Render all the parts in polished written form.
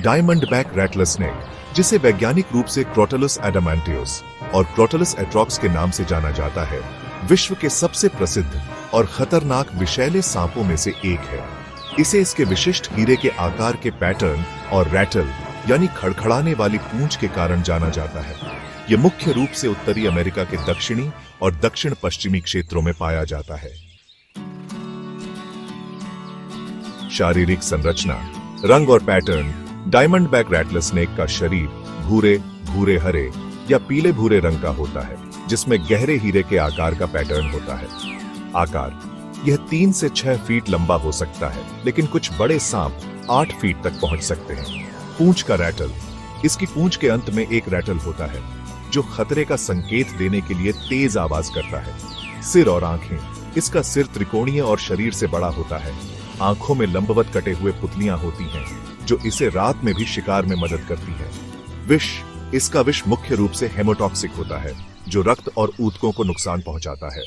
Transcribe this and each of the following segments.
Diamond back rattler snake, जिसे वैज्ञानिक रूप से क्रोटलस एडामांटियस और क्रोटलस एट्रॉक्स के नाम से जाना जाता है, विश्व के सबसे प्रसिद्ध और खतरनाक विषैले सांपों में से एक है। इसे इसके विशिष्ट हीरे के आकार के पैटर्न और रैटल यानी खड़खड़ाने वाली पूंछ के कारण जाना जाता है। यह मुख्य रूप से उत्तरी अमेरिका के दक्षिणी और दक्षिण पश्चिमी क्षेत्रों में पाया जाता है। शारीरिक संरचना, रंग और pattern. Diamond back rattler snake का शरीर भूरे, भूरे हरे या पीले भूरे रंग का होता है, जिसमें गहरे हीरे के आकार का पैटर्न होता है। आकार, यह 3 से 6 फीट लंबा हो सकता है, लेकिन कुछ बड़े सांप 8 फीट तक पहुंच सकते हैं। पूंछ का रैटल, इसकी पूंछ के अंत में एक रैटल होता है जो खतरे का संकेत देने के लिए तेज आवाज करता है। सिर और आंखें, इसका सिर त्रिकोणीय और शरीर से बड़ा होता है। आंखों में लंबवत कटे हुए पुतलियां होती हैं जो इसे रात में भी शिकार में मदद करती है। विष, इसका विष मुख्य रूप से हेमोटॉक्सिक होता है जो रक्त और ऊतकों को नुकसान पहुंचाता है।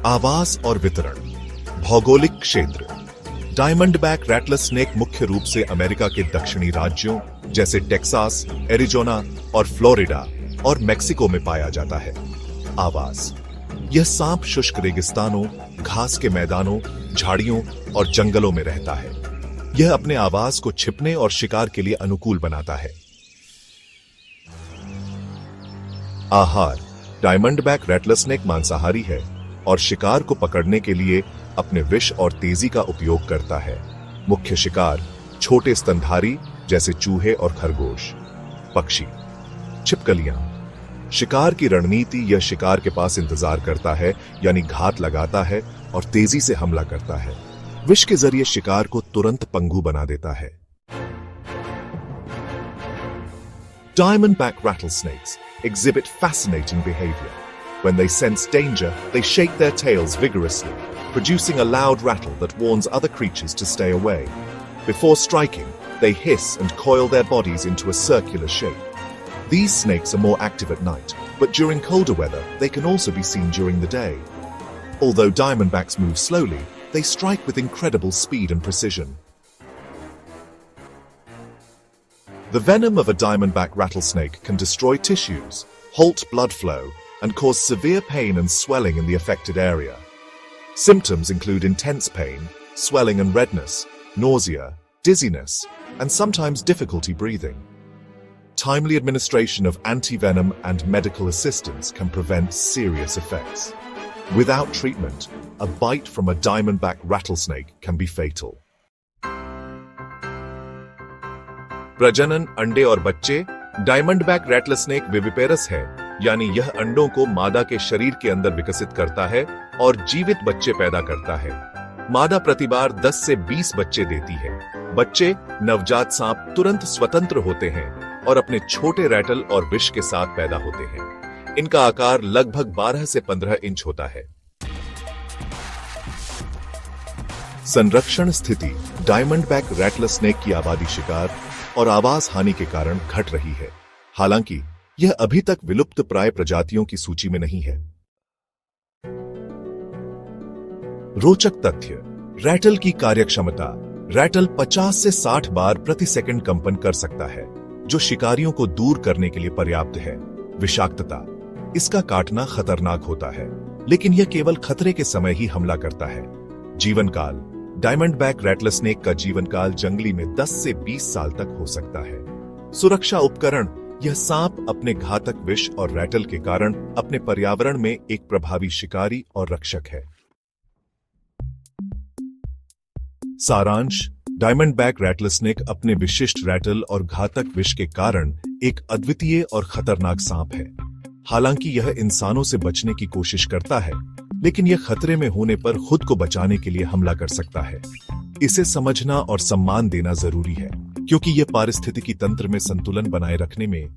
आवास और वितरण। भौगोलिक क्षेत्र। डायमंड बैक रैटलर स्नेक मुख्य रूप से अमेरिका के दक्षिणी राज्यों जैसे टेक्सास, एरिजोना और फ्लोरिडा और मेक्सिको में पाया जाता है। आवास, यह सांप शुष्क रेगिस्तानों, घास के मैदानों, झाड़ियों और जंगलों में रहता है। यह अपने आवास को छिपने और शिकार के लिए अनुकूल बनाता है। आहार, डायमंड बैक रैटलर स्नेक मांसाहारी है और शिकार को पकड़ने के लिए अपने विष और तेजी का उपयोग करता है। मुख्य शिकार छोटे स्तनधारी जैसे चूहे और खरगोश। पक्षी, छिपकलियां। शिकार की रणनीति, यह शिकार के पास इंतजार करता है यानी घात लगाता है और तेजी से हमला करता है। विष के जरिए शिकार को तुरंत पंगु बना देता है। Diamond back rattlesnakes exhibit fascinating behavior. When they sense danger, they shake their tails vigorously, producing a loud rattle that warns other creatures to stay away. Before striking, they hiss and coil their bodies into a circular shape. These snakes are more active at night, but during colder weather, they can also be seen during the day. Although diamondbacks move slowly, they strike with incredible speed and precision. The venom of a diamondback rattlesnake can destroy tissues, halt blood flow, and cause severe pain and swelling in the affected area. Symptoms include intense pain, swelling and redness, nausea, dizziness, and sometimes difficulty breathing. Timely administration of antivenom and medical assistance can prevent serious effects. Without treatment, a bite from a diamondback rattlesnake can be fatal. प्रजनन, अंडे और बच्चे। Diamond back rattler snake viviparous है, यानी यह अंडों को मादा के शरीर के अंदर विकसित करता है और जीवित बच्चे पैदा करता है। मादा प्रति बार 10 से 20 बच्चे देती है। बच्चे, नवजात सांप तुरंत स्वतंत्र होते हैं और अपने छोटे रैटल और विष के साथ पैदा होते हैं। इनका आकार लगभग 12 से 15 इंच होता है। संरक्षण स्थिति। डायमंड बैक रैटलर स्नेक की आबादी शिकार और आवास हानि के कारण घट रही है। हालांकि यह अभी तक विलुप्त प्राय प्रजातियों की सूची में नहीं है। रोचक तथ्य। रैटल की कार्यक्षमता। रैटल 50 से 60 बार प्रति सेकंड कंपन कर सकता है, जो शिकारियों को दूर करने के लिए पर्याप्त है। विषाक्तता। इसका काटना खतरनाक होता है, लेकिन यह केवल खतरे के समय ही हमला करता है। जीवन काल। डायमंड बैक रैटलर स्नेक का जीवन काल जंगली में 10 से 20 साल तक हो सकता है। सुरक्षा उपकरण। यह सांप अपने घातक विष और रैटल के कारण अपने पर्यावरण में एक प्रभावी शिकारी और रक्षक है। सारांश। डायमंड बैक रैटलर स्नेक अपने विशिष्ट रैटल और घातक विष के कारण एक अद्वितीय और खतरनाक सांप है। हालांकि यह इंसानों से बचने की कोशिश करता है, लेकिन यह खतरे में होने पर खुद को बचाने के लिए हमला कर सकता है। इसे समझना और सम्मान देना जरूरी है, क्योंकि यह पारिस्थितिकी तंत्र में संतुलन बनाए रखने में